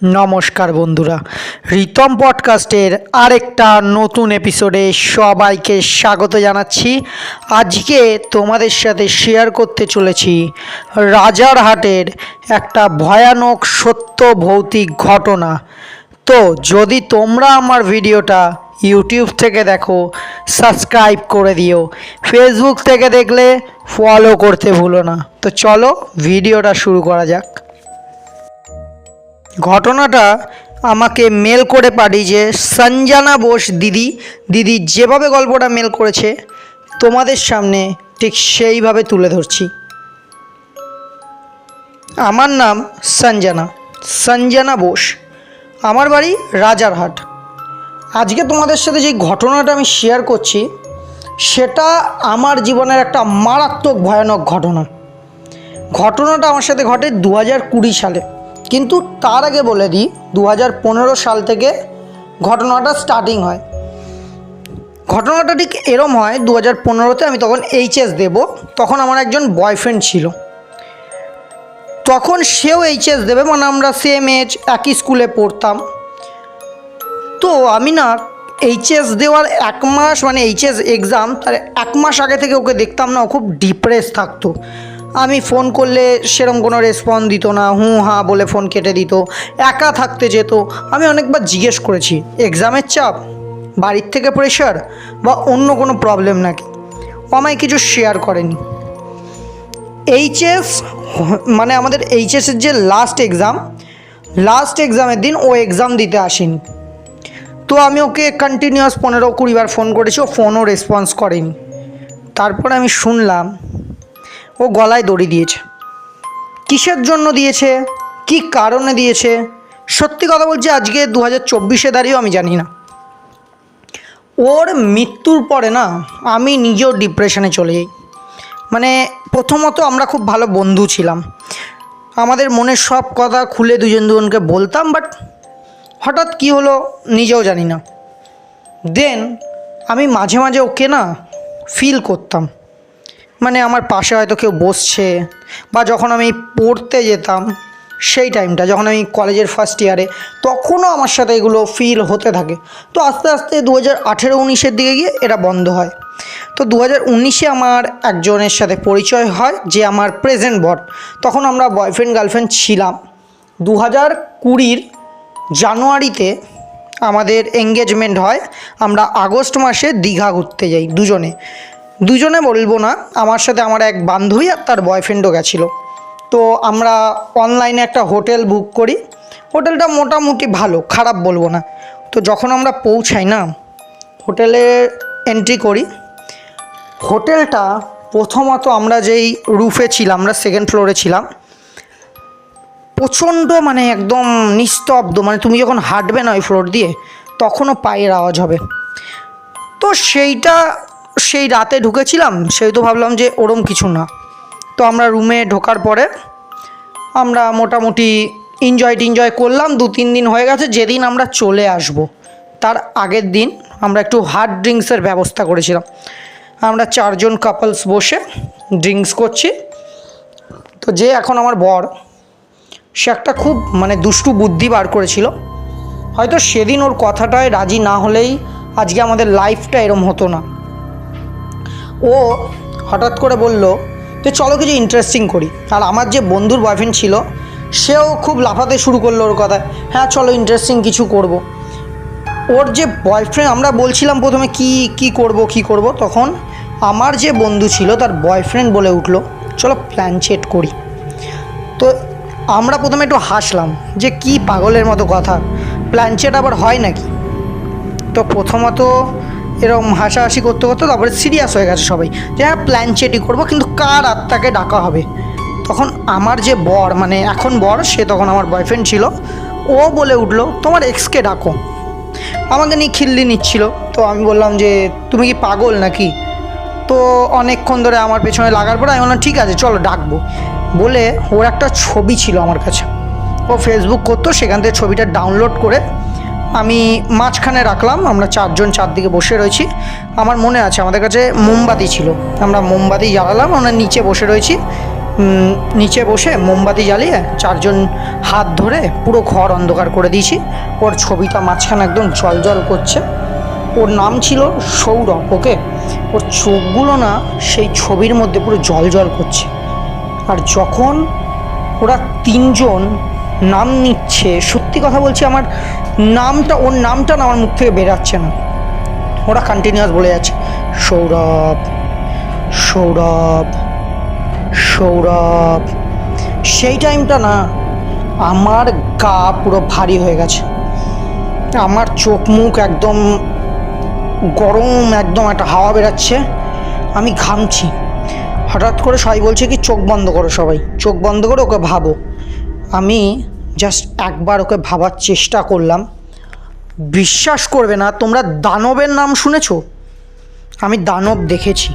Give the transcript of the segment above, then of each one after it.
নমস্কার বন্ধুরা, রিতম পডকাস্টের আরেকটা নতুন এপিসোডে সবাইকে স্বাগত জানাচ্ছি। আজকে তোমাদের সাথে শেয়ার করতে চলেছি রাজারহাটের একটা ভয়ানক সত্য ভৌতিক ঘটনা। তো যদি তোমরা আমার ভিডিওটা ইউটিউব থেকে দেখো, সাবস্ক্রাইব করে দিও, ফেসবুক থেকে দেখলে ফলো করতে ভুলো না। তো চলো ভিডিওটা শুরু করা যাক। ঘটনাটা আমাকে মেল করে পাঠিয়েছে সঞ্জনা বোস দিদি যেভাবে গল্পটা মেল করেছে তোমাদের সামনে ঠিক সেইভাবে তুলে ধরছি। আমার নাম সঞ্জনা বোস, আমার বাড়ি রাজারহাট। আজকে তোমাদের সাথে যে ঘটনাটা আমি শেয়ার করছি সেটা আমার জীবনের একটা মারাত্মক ভয়ানক ঘটনাটা আমার সাথে ঘটে 2020 সালে। কিন্তু তার আগে বলে দিই, 2015 সাল থেকে ঘটনাটা স্টার্টিং হয়। ঘটনাটা ঠিক এরম হয়, 2015-তে আমি তখন এইচএস দেব। তখন আমার একজন বয়ফ্রেন্ড ছিল, তখন সেও এইচএস দেবে, মানে আমরা সেম এজ, একই স্কুলে পড়তাম। তো আমি না এইচএস দেওয়ার এক মাস, মানে এইচএস এক্সাম তার এক মাস আগে থেকে ওকে দেখতাম না, ও খুব ডিপ্রেস থাকতো। আমি ফোন করলে সেরকম কোনো রেসপন্স দিত না, হুঁ হাঁ বলে ফোন কেটে দিত, একা থাকতে যেত। আমি অনেকবার জিজ্ঞেস করেছি এক্সামের চাপ, বাড়ির থেকে প্রেশার বা অন্য কোনো প্রবলেম নাকি। ও আমায় কিছু শেয়ার করেনি। এইচএস মানে আমাদের এইচএসের যে লাস্ট এক্সামের দিন ও এক্সাম দিতে আসেনি। তো আমি ওকে কন্টিনিউয়াস 15-20 বার ফোন করেছি, ও ফোনও রেসপন্স করেনি। তারপরে আমি শুনলাম ও গলায় দড়ি দিয়েছে। কিসের জন্য দিয়েছে, কি কারণে দিয়েছে, সত্যি কথা বলছি আজকে 2024-এ দাঁড়িয়েও আমি জানি না। ওর মৃত্যুর পরে না আমি নিজেও ডিপ্রেশনে চলে যাই। মানে প্রথমত আমরা খুব ভালো বন্ধু ছিলাম, আমাদের মনের সব কথা খুলে দুজনকে বলতাম, বাট হঠাৎ কী হলো নিজেও জানি না। দেন আমি মাঝে মাঝে ওকে না ফিল করতাম, মানে আমার পাশে হয়তো কেউ বসছে, বা যখন আমি পড়তে যেতাম সেই টাইমটা, যখন আমি কলেজের ফার্স্ট ইয়ারে, তখনও আমার সাথে এগুলো ফিল হতে থাকে। তো আস্তে আস্তে 2018-19-এর দিকে গিয়ে এটা বন্ধ হয়। তো 2019-এ আমার একজনের সাথে পরিচয় হয়, যে আমার প্রেজেন্ট বর। তখন আমরা বয়ফ্রেন্ড গার্লফ্রেন্ড ছিলাম। 2020-র জানুয়ারিতে আমাদের এঙ্গেজমেন্ট হয়। আমরা আগস্ট মাসে দীঘা ঘুরতে যাই দুজনে বলবো না, আমার সাথে আমার এক বান্ধবী আর তার বয়ফ্রেন্ডও গেছিলো। তো আমরা অনলাইনে একটা হোটেল বুক করি, হোটেলটা মোটামুটি ভালো, খারাপ বলবো না। তো যখন আমরা পৌঁছাই না, হোটেলে এন্ট্রি করি, হোটেলটা প্রথমত আমরা যেই রুফে ছিলাম, আমরা সেকেন্ড ফ্লোরে ছিলাম, প্রচণ্ড মানে একদম নিস্তব্ধ, মানে তুমি যখন হাঁটবে না ওই ফ্লোর দিয়ে তখনও পায়ের আওয়াজ হবে। তো সেই রাতে ঢুকেছিলাম, সেই তো ভাবলাম যে ওরম কিছু না। তো আমরা রুমে ঢোকার পরে আমরা মোটামুটি এনজয় করলাম। 2-3 দিন হয়ে গেছে। যেদিন আমরা চলে আসব তার আগের দিন আমরা একটু হার্ড ড্রিঙ্কসের ব্যবস্থা করেছিলাম। আমরা 4 জন কাপলস বসে ড্রিঙ্কস করছি। তো যে এখন আমার বর, সে একটা খুব মানে দুষ্টু বুদ্ধি বার করেছিল। হয়তো সেদিন ওর কথাটায় রাজি না হলেই আজকে আমাদের লাইফটা এরম হতো না। ও হঠাৎ করে বলল যে চলো কিছু ইন্টারেস্টিং করি। আর আমার যে বন্ধুর বয়ফ্রেন্ড ছিল সেও খুব লাফাতে শুরু করলো ওর কথায়, হ্যাঁ চলো ইন্টারেস্টিং কিছু করব। ওর যে বয়ফ্রেন্ড, আমরা বলছিলাম প্রথমে কি করব, তখন আমার যে বন্ধু ছিল তার বয়ফ্রেন্ড বলে উঠলো চলো প্ল্যানচেট করি। তো আমরা প্রথমে একটু হাসলাম যে কি পাগলের মতো কথা, প্ল্যানচেট আবার হয় নাকি। তো প্রথমত এরকম হাসাহাসি করতে তারপরে সিরিয়াস হয়ে গেছে সবাই, যে হ্যাঁ প্ল্যানচেটই করবো, কিন্তু কার আত্মাকে ডাকা হবে। তখন আমার যে বর, মানে এখন বর, সে তখন আমার বয়ফ্রেন্ড ছিল, ও বলে উঠলো তোমার এক্সকে ডাকো। আমাকে নিয়ে খিল্লি নিচ্ছিল। তো আমি বললাম যে তুমি কি পাগল নাকি। তো অনেকক্ষণ ধরে আমার পেছনে লাগার পরে আমি বললাম ঠিক আছে চলো ডাকবো বলে, ওর একটা ছবি ছিল আমার কাছে, ও ফেসবুক করতো, সেখান থেকে ছবিটা ডাউনলোড করে আমি মাঝখানে রাখলাম। আমরা 4 জন চারদিকে বসে রয়েছি। আমার মনে আছে আমাদের কাছে মোমবাতি ছিল, আমরা মোমবাতি জ্বালালাম, আমরা নিচে বসে রয়েছি। নিচে বসে মোমবাতি জ্বালিয়ে চারজন হাত ধরে পুরো ঘর অন্ধকার করে দিয়েছি। ওর ছবিটা মাঝখানে একদম জল করছে। ওর নাম ছিল সৌরভ। ওকে, ওর চোখগুলো না সেই ছবির মধ্যে পুরো জল করছে। আর যখন ওরা তিনজন নাম নিচ্ছে, সত্যি কথা বলছি, আমার ওর নামটা না আমার মুখ থেকে বেরাচ্ছে না। ওরা কন্টিনিউয়াস বলে যাচ্ছে সৌরভ, সৌরভ, সৌরভ। সেই টাইমটা না আমার গা পুরো ভারী হয়ে গেছে। আমার চোখ মুখ একদম গরম, একদম একটা হাওয়া বেরাচ্ছে, আমি ঘামছি। হঠাৎ করে সবাই বলছে কি চোখ বন্ধ করো, সবাই চোখ বন্ধ করে ওকে ভাবো। আমি জাস্ট একবার ওকে ভাবার চেষ্টা করলাম। বিশ্বাস করবে না, তোমরা দানবের নাম শুনেছো? আমি দানব দেখেছি।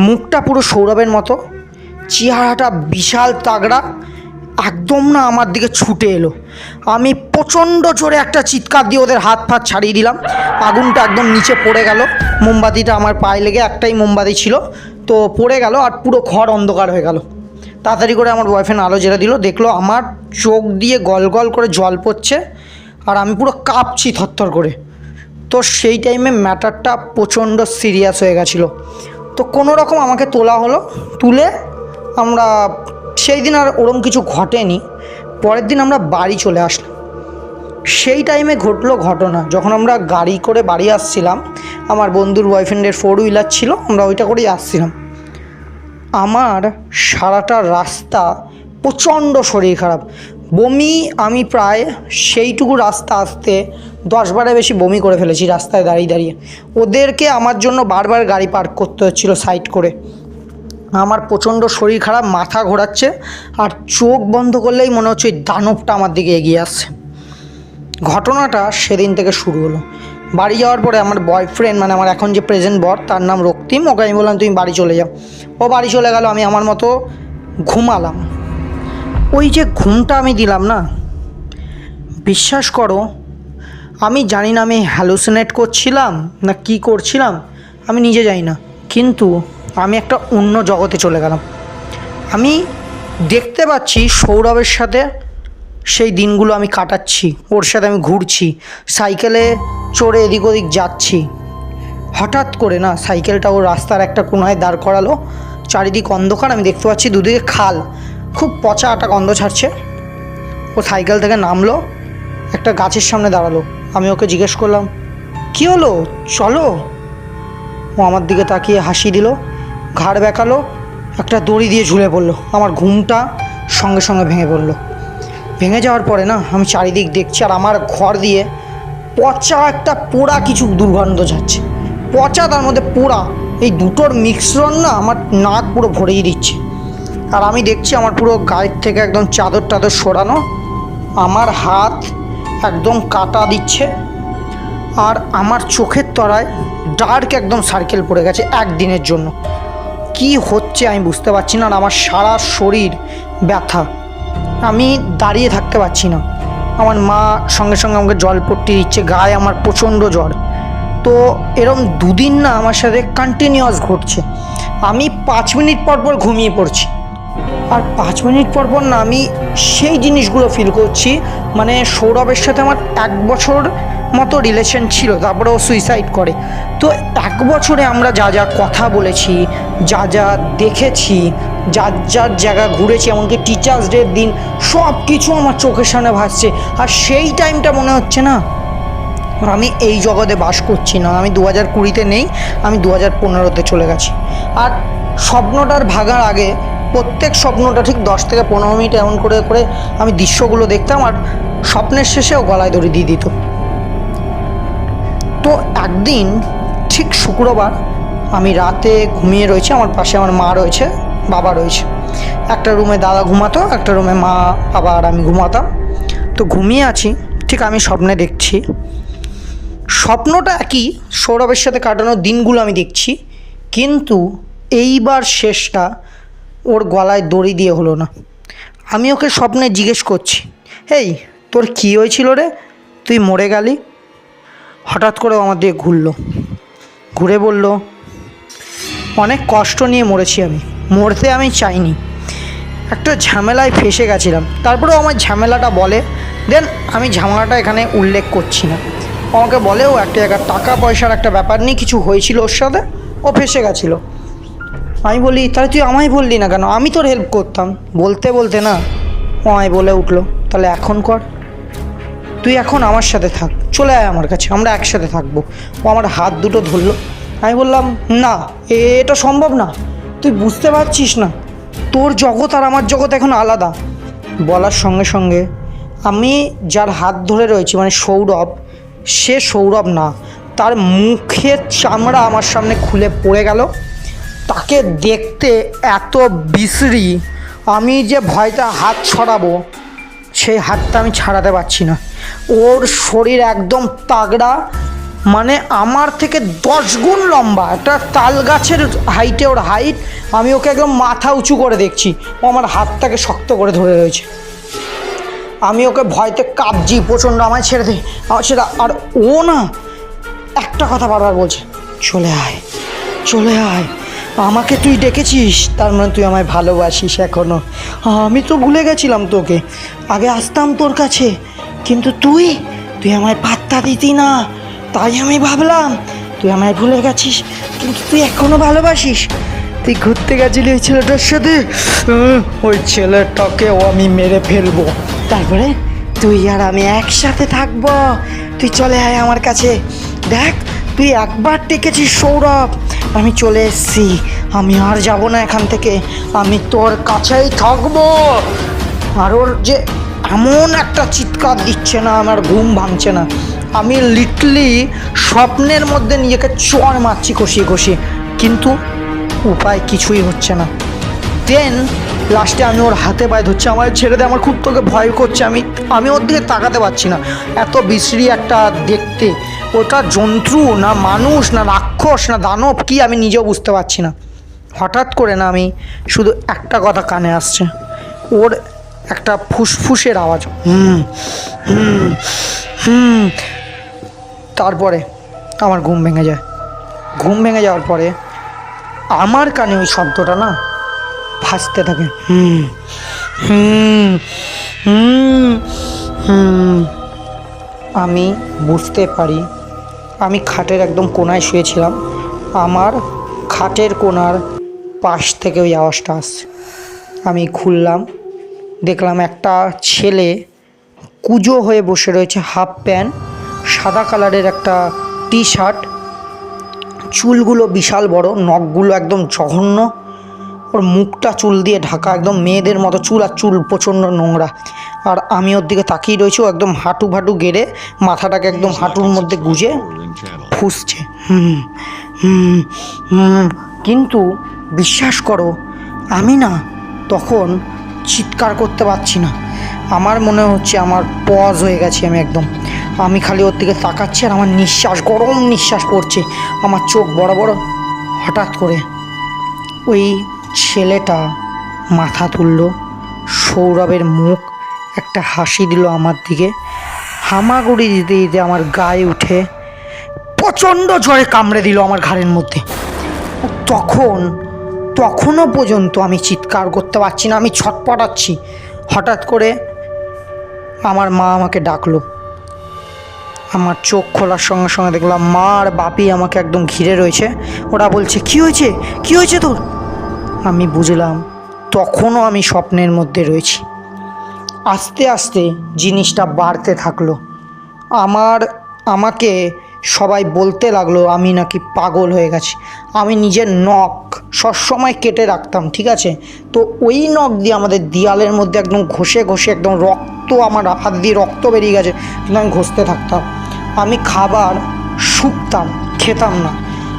মুখটা পুরো সৌরভের মতো, চেহারাটা বিশাল তাগড়া, একদম না আমার দিকে ছুটে এলো। আমি প্রচণ্ড জোরে একটা চিৎকার দিয়ে ওদের হাত ফাত ছাড়িয়ে দিলাম। আগুনটা একদম নিচে পড়ে গেল। মোমবাতিটা আমার পায়ে লেগে, একটাই মোমবাতি ছিল, তো পড়ে গেল আর পুরো ঘর অন্ধকার হয়ে গেল। তাড়াতাড়ি করে আমার বয়ফ্রেন্ড আলো জ্বেলে দিল, দেখলো আমার চোখ দিয়ে গল গল করে জল পড়ছে আর আমি পুরো কাঁপছি থরথর করে। তো সেই টাইমে ম্যাটারটা প্রচণ্ড সিরিয়াস হয়ে গেছিলো। তো কোনো রকম আমাকে তোলা হলো, তুলে আমরা সেই দিন আর ওরম কিছু ঘটেনি। পরের দিন আমরা বাড়ি চলে আসলাম। সেই টাইমে ঘটলো ঘটনা, যখন আমরা গাড়ি করে বাড়ি আসছিলাম, আমার বন্ধুর বয়ফ্রেন্ডের 4 হুইলার ছিল, আমরা ওইটা করেই আসছিলাম। আমার সারাটা রাস্তা প্রচণ্ড শরীর খারাপ, বমি। আমি প্রায় সেইটুকু রাস্তা আসতে 10 বারে বেশি বমি করে ফেলেছি রাস্তায় দাঁড়িয়ে দাঁড়িয়ে। ওদেরকে আমার জন্য বারবার গাড়ি পার্ক করতে হচ্ছিলো সাইড করে। আমার প্রচণ্ড শরীর খারাপ, মাথা ঘোরাচ্ছে, আর চোখ বন্ধ করলেই মনে হচ্ছে ওই দানবটা আমার দিকে এগিয়ে আসছে। ঘটনাটা সেদিন থেকে শুরু হলো। বাড়ি যাওয়ার পরে আমার বয়ফ্রেন্ড, মানে আমার এখন যে প্রেজেন্ট বর, তার নাম রক্তিম, ওকে আমি বললাম তুমি বাড়ি চলে যাও। ও বাড়ি চলে গেল, আমি আমার মতো ঘুমালাম। ওই যে ঘুমটা আমি দিলাম না, বিশ্বাস করো আমি জানি না আমি হ্যালুসিনেট করছিলাম না কি করছিলাম, আমি নিজে জানি না, কিন্তু আমি একটা অন্য জগতে চলে গেলাম। আমি দেখতে পাচ্ছি সৌরভের সাথে সেই দিনগুলো আমি কাটাচ্ছি, ওর সাথে আমি ঘুরছি, সাইকেলে চড়ে এদিক ওদিক যাচ্ছি। হঠাৎ করে না সাইকেলটা ও রাস্তার একটা কোনায় দাঁড় করালো, চারিদিক অন্ধকার, আমি দেখতে পাচ্ছি দুদিকে খাল, খুব পচা একটা গন্ধ ছাড়ছে। ও সাইকেল থেকে নামলো, একটা গাছের সামনে দাঁড়ালো। আমি ওকে জিজ্ঞেস করলাম কী হলো, চলো। ও আমার দিকে তাকিয়ে হাসি দিল, ঘাড় বেঁকালো, একটা দড়ি দিয়ে ঝুলে পড়লো। আমার ঘুমটা সঙ্গে সঙ্গে ভেঙে পড়লো। ভেঙে যাওয়ার পরে না আমি চারিদিক দেখছি, আর আমার ঘর দিয়ে পচা একটা পোড়া কিছু দুর্গন্ধ যাচ্ছে, পচা তার মধ্যে পোড়া, এই দুটোর মিশ্রণ না আমার নাক পুরো ভরেই দিচ্ছে। আর আমি দেখছি আমার পুরো গায়ের থেকে একদম চাদর টাদর সরানো, আমার হাত একদম কাটা দিচ্ছে, আর আমার চোখের তলায় ডার্ক একদম সার্কেল পড়ে গেছে একদিনের জন্য। কি হচ্ছে আমি বুঝতে পারছি না, আর আমার সারা শরীর ব্যথা, আমি দাঁড়িয়ে থাকতে পারছি না। আমার মা সঙ্গে সঙ্গে আমাকে জলপট্টি দিচ্ছে, গায়ে আমার প্রচণ্ড জ্বর। তো এরম 2 দিন না আমার সাথে কন্টিনিউয়াস ঘটছে। আমি 5 মিনিট পর পর ঘুমিয়ে পড়ছি, আর 5 মিনিট পর পর না আমি সেই জিনিসগুলো ফিল করছি। মানে সৌরভের সাথে আমার 1 বছর মতো রিলেশন ছিল, তারপরে ও সুইসাইড করে। তো 1 বছরে আমরা যা যা কথা বলেছি, যা যা দেখেছি, যার যার জায়গা ঘুরেছি, এমনকি টিচার্স ডের দিন, সব কিছু আমার চোখের সামনে ভাসছে। আর সেই টাইমটা মনে হচ্ছে না আমি এই জগতে বাস করছি না, আমি 2020-তে নেই, আমি 2015-তে চলে গেছি। আর স্বপ্নটার ভাগার আগে প্রত্যেক স্বপ্নটা ঠিক 10 থেকে 15 মিনিট এমন করে করে আমি দৃশ্যগুলো দেখতাম, আর স্বপ্নের শেষেও গলায় দড়ি দিয়ে দিত। তো একদিন ঠিক শুক্রবার আমি রাতে ঘুমিয়ে রয়েছি, আমার পাশে আমার মা রয়েছে, বাবা রয়েছে, একটা রুমে দাদা ঘুমাতো, একটা রুমে মা, বাবা আর আমি ঘুমাতাম। তো ঘুমিয়ে আছি, ঠিক আমি স্বপ্নে দেখছি, স্বপ্নটা একই, সৌরভের সাথে কাটানো দিনগুলো আমি দেখছি, কিন্তু এইবার শেষটা ওর গলায় দড়ি দিয়ে হলো না। আমি ওকে স্বপ্নে জিজ্ঞেস করছি, এই তোর কী হয়েছিল রে, তুই মরে গেলি? হঠাৎ করে আমার দিকে ঘুরলো, ঘুরে বলল অনেক কষ্ট নিয়ে মরেছি আমি, মরতে আমি চাইনি, একটা ঝামেলায় ফেসে গেছিলাম। তারপরেও আমার ঝামেলাটা বলে, দেন আমি ঝামেলাটা এখানে উল্লেখ করছি না। আমাকে বলে ও একটা জায়গায় টাকা পয়সার একটা ব্যাপার নিয়ে কিছু হয়েছিল ওর সাথে, ও ফেসে গেছিলো। আমি বলি তাহলে তুই আমায় বললি না কেন, আমি তোর হেল্প করতাম। বলতে বলতে না ও আমায় বলে উঠলো, তাহলে এখন কর, তুই এখন আমার সাথে থাক, চলে আয় আমার কাছে, আমরা একসাথে থাকবো। ও আমার হাত দুটো ধরলো। আমি বললাম না, এটা সম্ভব না, তুই বুঝতে পারছিস না, তোর জগৎ আর আমার জগৎ এখন আলাদা। বলার সঙ্গে সঙ্গে আমি যার হাত ধরে রয়েছি মানে সৌরভ, সে সৌরভ না, তার মুখের চামড়া আমার সামনে খুলে পড়ে গেল। তাকে দেখতে এত বিশ্রী, আমি যে ভয়টা হাত ছড়াবো সেই হাতটা আমি ছাড়াতে পারছি না। ওর শরীর একদম তাগড়া, মানে আমার থেকে 10 গুণ লম্বা, একটা তাল গাছের হাইটে ওর হাইট। আমি ওকে একদম মাথা উঁচু করে দেখছি, ও আমার হাতটাকে শক্ত করে ধরে রয়েছে। আমি ওকে ভয়তে কাঁপছি প্রচণ্ড, আমায় ছেড়ে দে, আমার ছেড়ে। আর ও না একটা কথা বারবার বলছে, চলে আয় চলে আয়, আমাকে তুই ডেকেছিস তার মানে তুই আমায় ভালোবাসিস এখনও। আমি তো ভুলে গেছিলাম তোকে, আগে আসতাম তোর কাছে, কিন্তু তুই আমায় পাত্তা দিতি না, তাই আমি ভাবলাম তুই আমায় ভুলে গেছিস, কিন্তু তুই এখনও ভালোবাসিস। তুই ঘুরতে গেছিলি ওই ছেলেটার সাথে, ওই ছেলেটাকেও আমি মেরে ফেলবো, তারপরে তুই আর আমি একসাথে থাকবো। তুই চলে আয় আমার কাছে, দেখ তুই একবার ডেকেছিস সৌরভ, আমি চলে এসেছি, আমি আর যাব না এখান থেকে, আমি তোর কাছেই থাকবো। আর ওর যে এমন একটা চিৎকার দিচ্ছে না, আমার ঘুম ভাঙছে না, আমি লিটলি স্বপ্নের মধ্যে নিজেকে চড় মারছি কষিয়ে কষিয়ে, কিন্তু উপায় কিছুই হচ্ছে না। দেন লাস্টে আমি ওর হাতে পায়ে ধরছি, আমার ছেড়ে দে, আমার খুব তোকে ভয় করছে, আমি ওর দিকে তাকাতে পারছি না, এত বিশ্রী একটা দেখতে। ওটা জন্তু না মানুষ না রাক্ষস না দানব কি আমি নিজেও বুঝতে পারছি না। হঠাৎ করে না আমি শুধু একটা কথা কানে আসছে, ওর একটা ফুসফুসের আওয়াজ, হুম হুম হুম। তারপরে আমার ঘুম ভেঙে যায়। ঘুম ভেঙে যাওয়ার পরে আমার কানে ওই শব্দটা না ভাসতে থাকে, হুম হুম হুম হুম। আমি বুঝতে পারি আমি খাটের একদম কোনায় শুয়েছিলাম, আমার খাটের কোনার পাশ থেকে ওই আওয়াজটা আসছে। আমি খুললাম, দেখলাম একটা ছেলে কুঁজো হয়ে বসে রয়েছে, হাফ প্যান্ট, সাদা কালারের একটা টি শার্ট, চুলগুলো বিশাল বড়, নখগুলো একদম জঘন্য, ওর মুখটা চুল দিয়ে ঢাকা, একদম মেয়েদের মতো চুল, আর চুল প্রচণ্ড নোংরা। আর আমি ওর দিকে তাকিয়ে রয়েছি, ও একদম হাঁটু ফাটু গেড়ে মাথাটাকে একদম হাঁটুর মধ্যে গুজে ফুসছে, হুম হুম হুম। কিন্তু বিশ্বাস করো আমি না তখন চিৎকার করতে পারছি না, আমার মনে হচ্ছে আমার পজ হয়ে গেছে, আমি খালি ওর দিকে তাকাচ্ছি, আর আমার নিঃশ্বাস, গরম নিঃশ্বাস পড়ছে, আমার চোখ বড় বড়। হঠাৎ করে ওই ছেলেটা মাথা তুলল, সৌরভের মুখ একটা হাসি দিল আমার দিকে, হামাগুড়ি দিতে দিতে আমার গায়ে উঠে প্রচণ্ড জোরে কামড়ে দিল আমার ঘাড়ের মধ্যে। তখনও পর্যন্ত আমি চিৎকার করতে পারছি না, আমি ছটপটাচ্ছি। হঠাৎ করে আমার মা আমাকে ডাকলো, আমার চোখ খোলার সঙ্গে সঙ্গে দেখলাম মা আর বাপি আমাকে একদম ঘিরে রয়েছে। ওরা বলছে, কী হয়েছে কী হয়েছে তোর? আমি বুঝলাম তখনও আমি স্বপ্নের মধ্যে রয়েছি। আস্তে আস্তে জিনিসটা বাড়তে থাকলো, আমাকে সবাই বলতে লাগলো আমি নাকি পাগল হয়ে গেছি। আমি নিজের নখ সবসময় কেটে রাখতাম, ঠিক আছে, তো ওই নখ দিয়ে আমাদের দেয়ালের মধ্যে একদম ঘষে ঘষে একদম রক্ত, আমার হাত দিয়ে রক্ত বেরিয়ে গেছে, কিন্তু আমি ঘষতে থাকতাম। আমি খাবার শুকতাম, খেতাম না,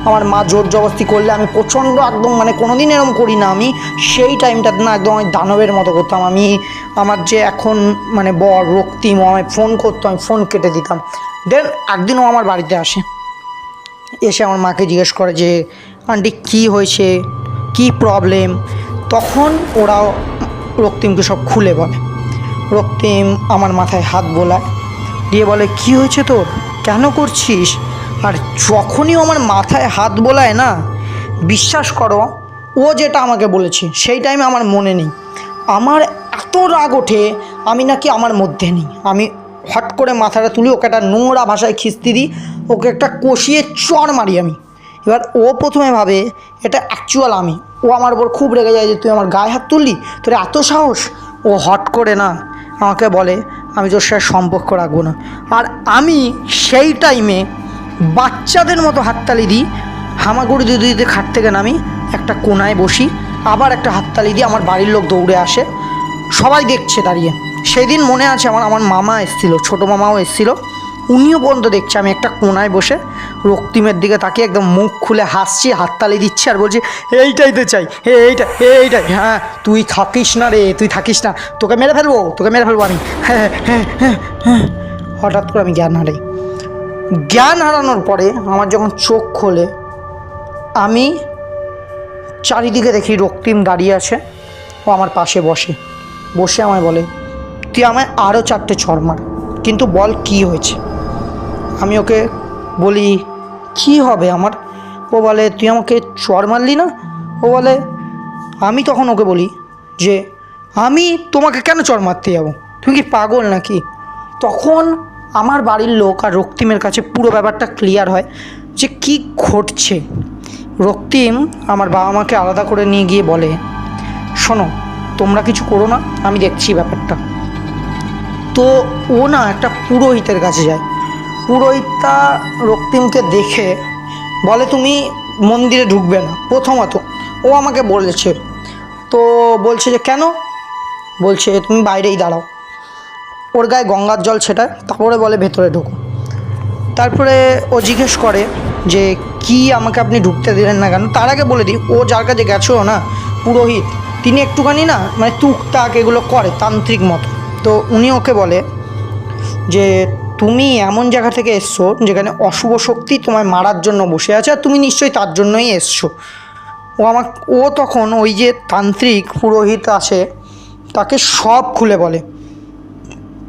আমার মা জোর জবরদস্তি করলে আমি প্রচণ্ড একদম, মানে কোনোদিন এরকম করি না, আমি সেই টাইমটাতে না একদম আমি দানবের মতো করতাম। আমি আমার যে এখন মানে বর রক্তিম, আমায় ফোন করতো, আমি ফোন কেটে দিতাম। দেন একদিনও আমার বাড়িতে আসে, এসে আমার মাকে জিজ্ঞেস করে যে আন্টি কী হয়েছে, কী প্রবলেম। তখন ওরাও রক্তিমকে সব খুলে বলে। রক্তিম আমার মাথায় হাত বোলায়, দিয়ে বলে কী হয়েছে তোর, কেন করছিস? আর যখনই আমার মাথায় হাত বোলায় না, বিশ্বাস করো ও যেটা আমাকে বলেছে সেই টাইমে আমার মনে নেই, আমার এত রাগ ওঠে আমি নাকি আমার মধ্যে নেই। আমি হট করে মাথাটা তুলি, ওকে একটা নোংরা ভাষায় খিস্তি দিই, ওকে একটা কষিয়ে চড় মারি আমি। এবার ও প্রথমে ভাবে এটা অ্যাকচুয়াল আমি, ও আমার ওপর খুব রেগে যায় যে তুই আমার গায়ে হাত তুললি, তোর এত সাহস। ও হট করে না আমাকে বলে আমি তোর সাথে সম্পর্ক রাখবো না। আর আমি সেই টাইমে বাচ্চাদের মতো হাততালি দিই, হামাগুড়ি দিতে দিতে খাট থেকে নামি, একটা কোনায় বসি, আবার একটা হাততালি দিয়ে আমার বাড়ির লোক দৌড়ে আসে, সবাই দেখছে দাঁড়িয়ে। সেই দিন মনে আছে আমার মামা এসেছিলো, ছোটো মামাও এসেছিলো, উনিও পর্যন্ত দেখছে আমি একটা কোনায় বসে রক্তিমের দিকে তাকিয়ে একদম মুখ খুলে হাসছি, হাততালি দিচ্ছি আর বলছি এইটাই তো চাই, এইটাই, হ্যাঁ তুই থাকিস না রে, তুই থাকিস না, তোকে মেরে ফেলবো আমি। হ্যাঁ হ্যাঁ হ্যাঁ হ্যাঁ। হঠাৎ করে আমি জ্ঞান হারাই। জ্ঞান হারানোর পরে আমার যখন চোখ খোলে, আমি চারিদিকে দেখি রক্তিম দাঁড়িয়ে আছে, ও আমার পাশে বসে আমায় বলে তুই আমায় আরও 4টে চড় মার, কিন্তু বল কী হয়েছে। আমি ওকে বলি কী হবে আমার। ও বলে তুই আমাকে চড় মারলি না। ও বলে, আমি তখন ওকে বলি যে আমি তোমাকে কেন চড় মারতে যাবো, তুমি কি পাগল নাকি। তখন আমার বাড়ির লোক আর রক্তিমের কাছে পুরো ব্যাপারটা ক্লিয়ার হয় যে কি ঘটছে। রক্তিম আমার বাবা মাকে আলাদা করে নিয়ে গিয়ে বলে শোনো তোমরা কিছু করো না, আমি দেখছি ব্যাপারটা। তো ও না একটা পুরোহিতের কাছে যায়। পুরোহিতটা রক্তিমকে দেখে বলে তুমি মন্দিরে ঢুকবে না প্রথমত, ও আমাকে বলেছে। তো বলছে যে কেন, বলছে তুমি বাইরেই দাঁড়াও, ওর গায়ে গঙ্গার জল ছেটায়, তারপরে বলে ভেতরে ঢুকো। তারপরে ও জিজ্ঞেস করে যে কি আমাকে আপনি ঢুকতে দিলেন না কেন। তার আগে বলে দিই ও যার কাছে গেছো না পুরোহিত, তিনি একটুখানি না মানে টুকটাক এগুলো করে তান্ত্রিক মতো। তো উনি ওকে বলে যে তুমি এমন জায়গা থেকে এসছো যেখানে অশুভ শক্তি তোমায় মারার জন্য বসে আছে, আর তুমি নিশ্চয়ই তার জন্যই এসছো। ও তখন ওই যে তান্ত্রিক পুরোহিত আসে তাকে সব খুলে বলে।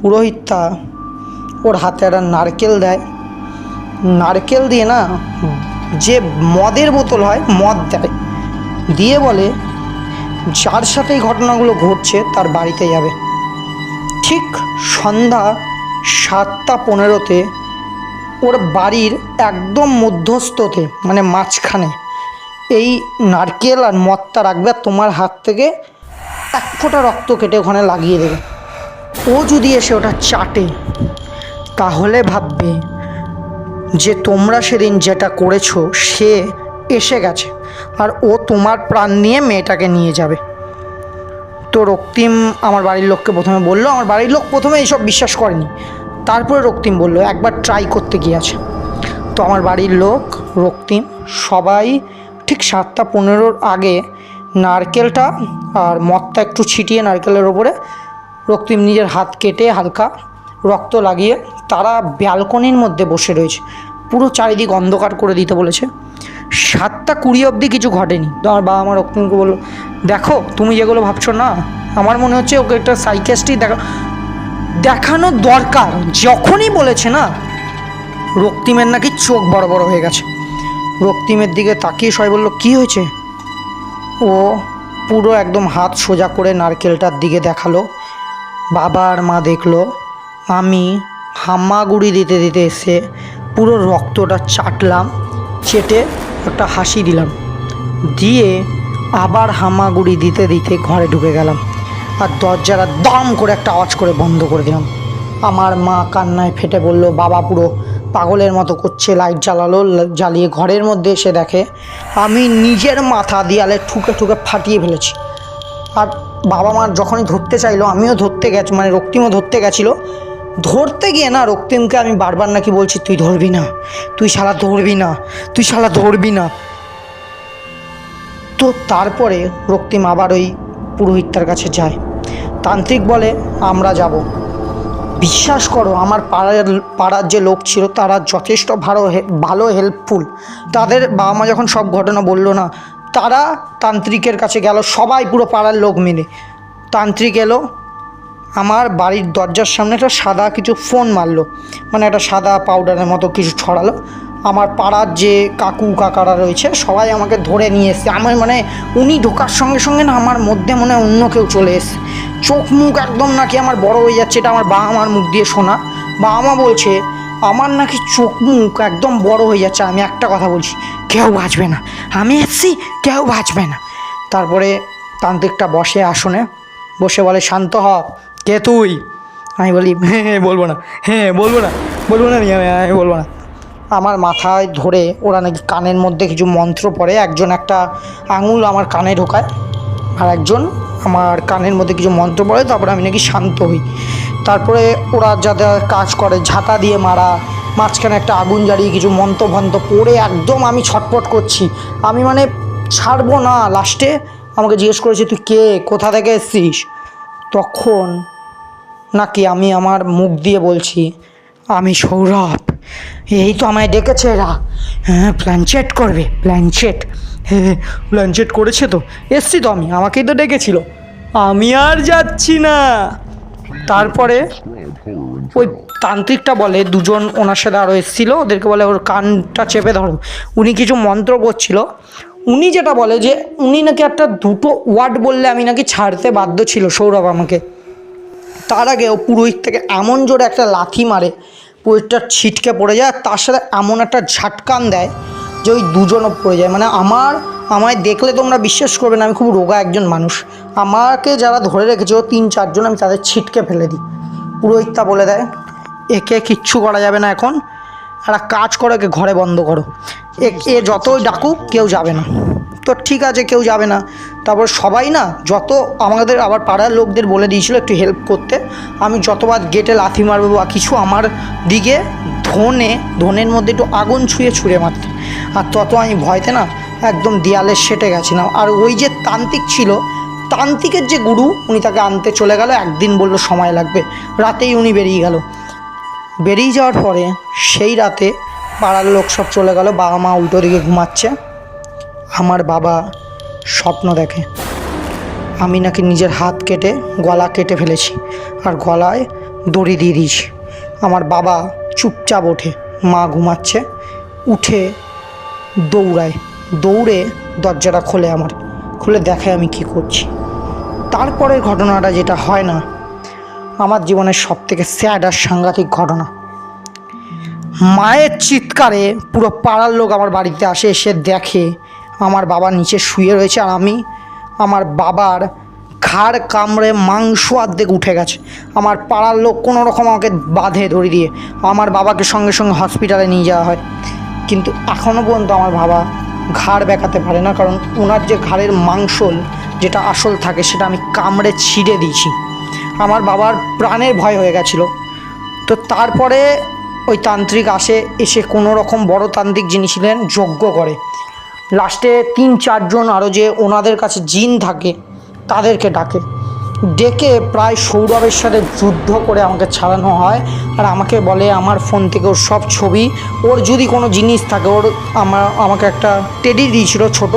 পুরোহিতটা ওর হাতে একটা নারকেল দেয়, নারকেল দিয়ে না যে মদের বোতল হয় মদ দেয়, দিয়ে বলে যার সাথে এই ঘটনাগুলো ঘটছে তার বাড়িতে যাবে। ঠিক সন্ধ্যা 7:15 ওর বাড়ির একদম মধ্যস্থতে মানে মাঝখানে এই নারকেল আর মদটা রাখবে, আর তোমার হাত থেকে 1 ফোঁটা রক্ত কেটে ওখানে লাগিয়ে দেবে। ও যদি এসে ওটা চাটে তাহলে ভাববে যে তোমরা সেদিন যেটা করেছো সে এসে গেছে আর ও তোমার প্রাণ নিয়ে মেয়েটাকে নিয়ে যাবে। তো রক্তিম আমার বাড়ির লোককে প্রথমে বললো, আমার বাড়ির লোক প্রথমে এইসব বিশ্বাস করেনি, তারপরে রক্তিম বললো একবার ট্রাই করতে গিয়েছে। তো আমার বাড়ির লোক রক্তিম সবাই ঠিক 7:15 আগে নারকেলটা আর মদটা একটু ছিটিয়ে নারকেলের ওপরে রক্তিম নিজের হাত কেটে হালকা রক্ত লাগিয়ে তারা ব্যালকনির মধ্যে বসে রয়েছে, পুরো চারিদিক অন্ধকার করে দিতে বলেছে। 7:20 অবধি কিছু ঘটেনি। তো আমার বাবা আমার রক্তিমকে বললো দেখো তুমি যেগুলো ভাবছো না, আমার মনে হচ্ছে ওকে একটা সাইকিয়াট্রিস্ট দেখানো দরকার। যখনই বলেছে না রক্তিমের নাকি চোখ বড় বড় হয়ে গেছে। রক্তিমের দিকে তাকিয়ে সবাই বললো কী হয়েছে। ও পুরো একদম হাত সোজা করে নারকেলটার দিকে দেখালো। বাবা আর মা দেখলো আমি হামাগুড়ি দিতে দিতে এসে পুরো রক্তটা চাটলাম, চেটে একটা হাসি দিলাম, দিয়ে আবার হামাগুড়ি দিতে দিতে ঘরে ঢুকে গেলাম আর দরজাটা দাম করে একটা আওয়াজ করে বন্ধ করে দিলাম। আমার মা কান্নায় ফেটে বলল, বাবা পুরো পাগলের মতো করছে, লাইট জ্বালালো, জ্বালিয়ে ঘরের মধ্যে এসে দেখে আমি নিজের মাথা দেয়ালে ঠুকে ঠুকে ফাটিয়ে ফেলেছি। আর বাবা মা যখনই ধরতে চাইলো আমিও ধরতে গেছি, মানে রক্তিমও ধরতে গেছিলো। ধরতে গিয়ে না রক্তিমকে আমি বারবার নাকি বলছি তুই ধরবি না, তুই শালা ধরবি না, তুই শালা ধরবি না। তো তারপরে রক্তিম আবার ওই পুরোহিতটার কাছে যায়। তান্ত্রিক বলে আমরা যাব। বিশ্বাস করো আমার পাড়ার যে লোক ছিল তারা যথেষ্ট ভালো হেল্পফুল। তাদের বাবা মা যখন সব ঘটনা বললো না, তারা তান্ত্রিকের কাছে গেল, সবাই পুরো পাড়ার লোক মিলে। তান্ত্রিক এলো, আমার বাড়ির দরজার সামনে একটা সাদা কিছু ফোন মারলো, মানে একটা সাদা পাউডারের মতো কিছু ছড়ালো। আমার পাড়ার যে কাকু কাকারা রয়েছে সবাই আমাকে ধরে নিয়ে এসছে। আমার মানে উনি ঢোকার সঙ্গে সঙ্গে না আমার মধ্যে মনে হয় অন্য কেউ চলে এসছে। চোখ মুখ একদম নাকি আমার বড় হয়ে যাচ্ছে, এটা আমার বাবা মার মুখ দিয়ে শোনা। বাবা মা বলছে আমার নাকি চোখ মুখ একদম বড় হয়ে যাচ্ছে। আমি একটা কথা বলছি, কেউ বাঁচবে না, আমি এসছি, কেউ বাঁচবে না। তারপরে তান্ত্রিকটা বসে আসনে, বসে বলে শান্ত হ, কে তুই? আমি বলি হ্যাঁ বলবো না, বলবো না আমি বলবো না। আমার মাথায় ধরে ওরা নাকি কানের মধ্যে কিছু মন্ত্র পড়ে, একজন একটা আঙুল আমার কানে ঢোকায় আর একজন আমার কানের মধ্যে কিছু মন্ত্র পড়ে, তারপরে আমি নাকি শান্ত হই। তারপরে ওরা যাদের কাজ করে ঝাঁটা দিয়ে মারা, মাঝখানে একটা আগুন জ্বালিয়ে কিছু মন্ত্র ভন্ত্র পড়ে একদম আমি ছটফট করছি, আমি মানে ছাড়বো না। লাস্টে আমাকে জিজ্ঞেস করেছে তুই কে, কোথা থেকে এসছিস? তখন নাকি আমি আমার মুখ দিয়ে বলছি আমি সৌরভ, এই তো আমায় ডেকেছে এরা, হ্যাঁ প্ল্যানচেট করবে, প্ল্যানচেট, হ্যাঁ প্ল্যানচেট করেছে তো, এসছি তো আমি, আমাকেই তো ডেকেছিল, আমি আর যাচ্ছি না। তারপরে ওই তান্ত্রিকটা বলে, দুজন ওনার সাথে আরও এসেছিলো, ওদেরকে বলে ওর কানটা চেপে ধরো, উনি কিছু মন্ত্র করছিল। উনি যেটা বলে যে উনি নাকি একটা দুটো ওয়ার্ড বললে আমি নাকি ছাড়তে বাধ্য ছিল সৌরভ আমাকে। তার আগে ও পুরোহিত থেকে এমন জোরে একটা লাথি মারে, পুরোহিতটা ছিটকে পড়ে যায়, আর তার সাথে এমন একটা ঝাটকান দেয় যে ওই দুজনও পড়ে যায়। মানে আমায় দেখলে তোমরা বিশ্বাস করবে না, আমি খুব রোগা একজন মানুষ। আমাকে যারা ধরে রেখেছে ও 3-4 জন, আমি তাদের ছিটকে ফেলে দিই। পুরোহিতটা বলে দেয় একে কিচ্ছু করা যাবে না, এখন একটা কাজ করো, একে ঘরে বন্ধ করো, এ যতই ডাকুক কেউ যাবে না। তো ঠিক আছে, কেউ যাবে না। তারপর সবাই না যত আমাদের আবার পাড়ার লোকদের বলে দিয়েছিল একটু হেল্প করতে, আমি যতবার গেটে লাথি মারবো বা কিছু আমার দিকে ধনের মধ্যে একটু আগুন ছুঁড়ে মারতে, আর তত আমি ভয়তে না একদম দেয়ালে সেটে গেছিলাম। আর ওই যে তান্ত্রিক ছিল, তান্ত্রিকের যে গুরু, উনি তাকে আনতে চলে গেল, একদিন বলল সময় লাগবে, রাতেই উনি বেরিয়ে গেল। বেরিয়ে যাওয়ার পরে সেই রাতে পাড়ার লোক সব চলে গেল, বাবা মা উল্টো দিকে ঘুমাচ্ছে। আমার বাবা স্বপ্ন দেখে আমি নাকি নিজের হাত কেটে গলা কেটে ফেলেছি আর গলায় দড়ি দিয়ে দিয়েছি। আমার বাবা চুপচাপ ওঠে, মা ঘুমাচ্ছে, উঠে দৌড়ে দরজাটা খুলে দেখে আমি কি করছি। তারপরের ঘটনাটা যেটা হয় না, আমার জীবনের সবথেকে স্যাড আর সাংঘাতিক ঘটনা। মায়ের চিৎকারে পুরো পাড়ার লোক আমার বাড়িতে আসে, এসে দেখে আমার বাবা নিচে শুয়ে রয়েছে, আর আমি আমার বাবার ঘাড় কামড়ে মাংস অর্ধেক উঠে গেছে। আমার পাড়ার লোক কোনো রকম আমাকে বাঁধে দড়ি দিয়ে, আমার বাবাকে সঙ্গে সঙ্গে হসপিটালে নিয়ে যাওয়া হয়। কিন্তু এখনও পর্যন্ত আমার বাবা ঘাড় বেঁকাতে পারে না, কারণ ওনার যে ঘাড়ের মাংসল যেটা আসল থাকে সেটা আমি কামড়ে ছিঁড়ে দিয়েছি। আমার বাবার প্রাণের ভয় হয়ে গেছিলো। তো তারপরে ওই তান্ত্রিক এসে কোনো রকম বড় তান্ত্রিক যিনি ছিলেন যজ্ঞ করে, লাস্টে 3-4 জন আরও যে ওনাদের কাছে জিন থাকে তাদেরকে ডেকে প্রায় সৌরভের সাথে যুদ্ধ করে আমাকে ছাড়ানো হয়। আর আমাকে বলে আমার ফোন থেকে ওর সব ছবি, ওর যদি কোনো জিনিস থাকে, আমাকে একটা টেডি দিয়েছিল ছোট,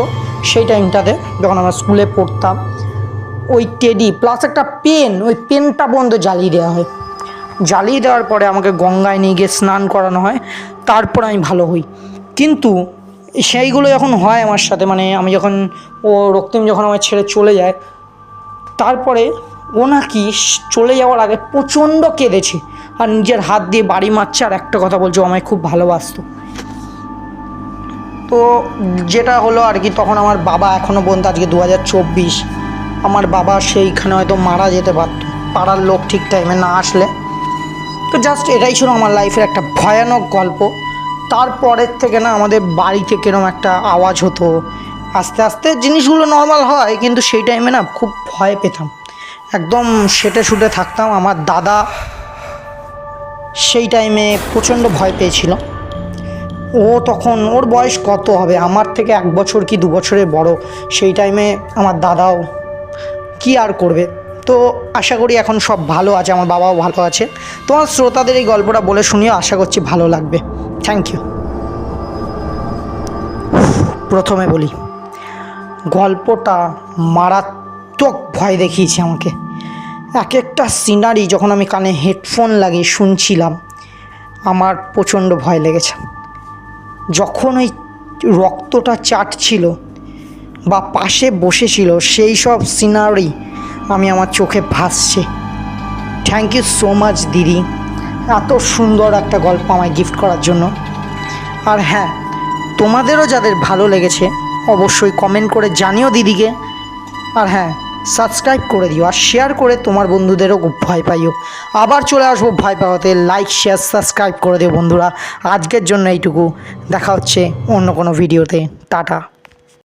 সেই টাইমটাতে যখন আমরা স্কুলে পড়তাম, ওই টেডি প্লাস একটা পেন, ওই পেনটা পর্যন্ত জ্বালিয়ে দেওয়া হয়। জ্বালিয়ে দেওয়ার পরে আমাকে গঙ্গায় নিয়ে গিয়ে স্নান করানো হয়, তারপর আমি ভালো হই। কিন্তু সেইগুলো যখন হয় আমার সাথে, মানে আমি যখন রক্তিম যখন আমার ছেড়ে চলে যায়, তারপরে ও নাকি চলে যাওয়ার আগে প্রচণ্ড কেঁদেছে আর নিজের হাত দিয়ে বাড়ি মারছে, আর একটা কথা বলছে ও আমায় খুব ভালোবাসতো। তো যেটা হলো আর কি, তখন আমার বাবা এখনও পর্যন্ত, আজকে 2024, আমার বাবা সেইখানে হয়তো মারা যেতে পারত পাড়ার লোক ঠিক টাইমে না আসলে। তো জাস্ট এটাই ছিল আমার লাইফের একটা ভয়ানক গল্প। তারপরের থেকে না আমাদের বাড়িতে কিরম একটা আওয়াজ হতো, আস্তে আস্তে জিনিসগুলো নর্মাল হয়, কিন্তু সেই টাইমে না খুব ভয় পেতাম, একদম সেটে শুটে থাকতাম। আমার দাদা সেই টাইমে প্রচণ্ড ভয় পেয়েছিল। ও তখন, ওর বয়স কত হবে, আমার থেকে 1 বছর কি 2 বছরের বড়। সেই টাইমে আমার দাদাও কি আর করবে। তো আশা করি এখন সব ভালো আছে, আমার বাবাও ভালো আছে। তোমার শ্রোতাদের এই গল্পটা বলে শুনিও, আশা করছি ভালো লাগবে। Thank you. প্রথমে বলি, গল্পটা মারাত্মক ভয় দেখিয়েছে আমাকে। এক একটা সিনারি যখন আমি কানে হেডফোন লাগিয়ে শুনছিলাম, আমার প্রচণ্ড ভয় লেগেছে। যখন ওই রক্তটা চাটছিল বা পাশে বসেছিল, সেই সব সিনারি আমি আমার চোখে ভাসছে। থ্যাংক ইউ সো মাচ দিদি, এত সুন্দর একটা গল্প আমায় গিফট করার জন্য। আর হ্যাঁ, তোমাদেরও যাদের ভালো লেগেছে অবশ্যই কমেন্ট করে জানিও দিদিকে। আর হ্যাঁ, সাবস্ক্রাইব করে দিও আর শেয়ার করে তোমার বন্ধুদেরও ভয় পাইও। আবার চলে আসবো ভয় পাওয়াতে। লাইক শেয়ার সাবস্ক্রাইব করে দিও বন্ধুরা। আজকের জন্য এইটুকু, দেখা হচ্ছে অন্য কোনো ভিডিওতে। টাটা।